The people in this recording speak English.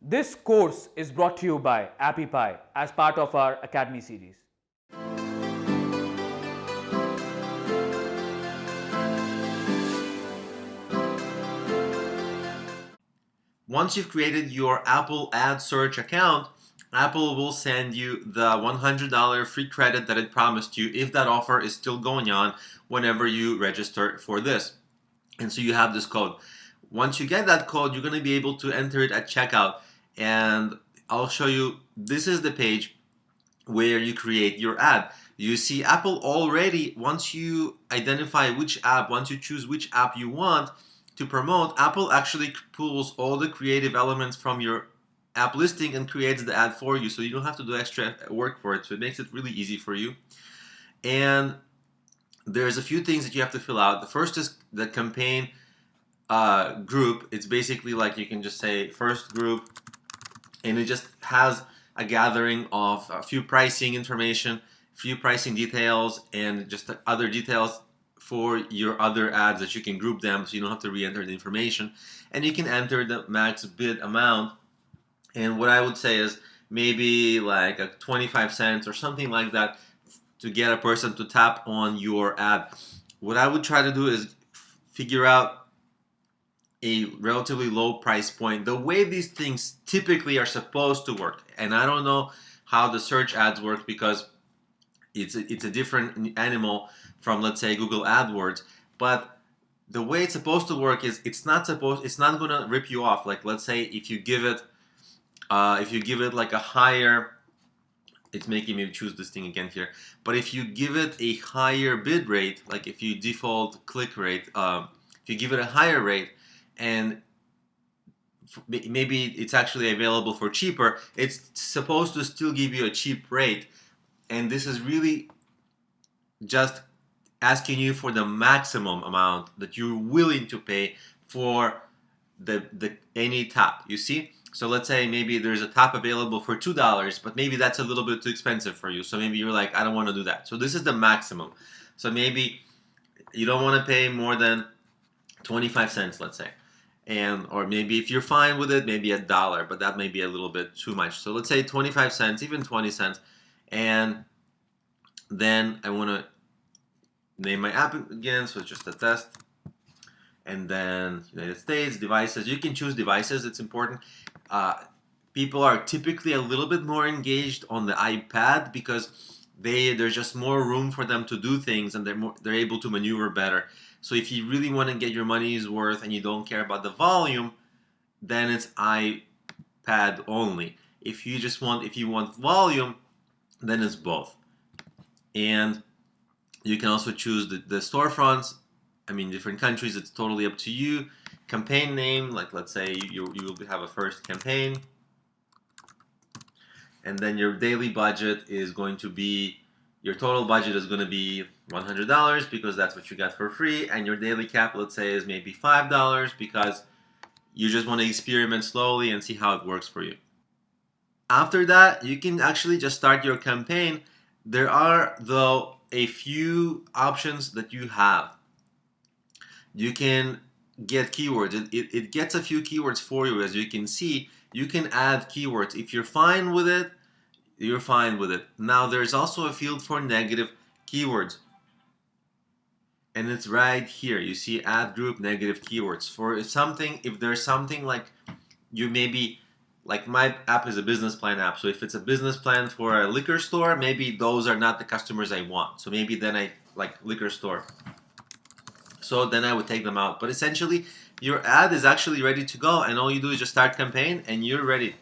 This course is brought to you by AppyPie as part of our Academy series. Once you've created your Apple Ad Search account, Apple will send you the $100 free credit that it promised you if that offer is still going on whenever you register for this. And so you have this code. Once you get that code, you're going to be able to enter it at checkout. And I'll show you, this is the page where you create your ad. You see Apple already, once you identify which app, once you choose which app you want to promote, Apple actually pulls all the creative elements from your app listing and creates the ad for you, so you don't have to do extra work for it. So it makes it really easy for you. And there's a few things that you have to fill out. The first is the campaign group. It's basically like you can just say first group, and it just has a gathering of a few pricing information, few pricing details, and just other details for your other ads that you can group them so you don't have to re-enter the information. And you can enter the max bid amount. And what I would say is maybe like a 25 cents or something like that to get a person to tap on your ad. What I would try to do is figure out a relatively low price point. The way these things typically are supposed to work, and I don't know how the search ads work because it's a different animal from, let's say, Google AdWords, but the way it's supposed to work is it's not going to rip you off. Like, let's say if you give it like a higher, it's making me choose this thing again here, but if you give it a higher bid rate, like if you default click rate, if you give it a higher rate and maybe it's actually available for cheaper, it's supposed to still give you a cheap rate. And this is really just asking you for the maximum amount that you're willing to pay for the any tap, you see? So let's say maybe there's a tap available for $2, but maybe that's a little bit too expensive for you. So maybe you're like, I don't want to do that. So this is the maximum. So maybe you don't want to pay more than 25 cents, let's say. And or maybe if you're fine with it, maybe $1, but that may be a little bit too much. So let's say 25 cents, even 20 cents. And then I want to name my app again, so it's just a test. And then United States, devices. You can choose devices, it's important. People are typically a little bit more engaged on the iPad because there's just more room for them to do things, and they're able to maneuver better. So if you really want to get your money's worth and you don't care about the volume, then it's iPad only. If you want volume, then it's both. And you can also choose the storefronts. I mean, different countries, it's totally up to you. Campaign name, like let's say you will have a first campaign. And then your daily budget is going to be, your total budget is going to be $100 because that's what you got for free. And your daily cap, let's say, is maybe $5 because you just want to experiment slowly and see how it works for you. After that, you can actually just start your campaign. There are, though, a few options that you have. You can get keywords. It gets a few keywords for you. As you can see, you can add keywords. If you're fine with it, you're fine with it. Now, there's also a field for negative keywords. And it's right here. You see ad group negative keywords. If there's something like you maybe, like my app is a business plan app. So if it's a business plan for a liquor store, maybe those are not the customers I want. So maybe then I like liquor store. So then I would take them out. But essentially, your ad is actually ready to go, and all you do is just start campaign, and you're ready.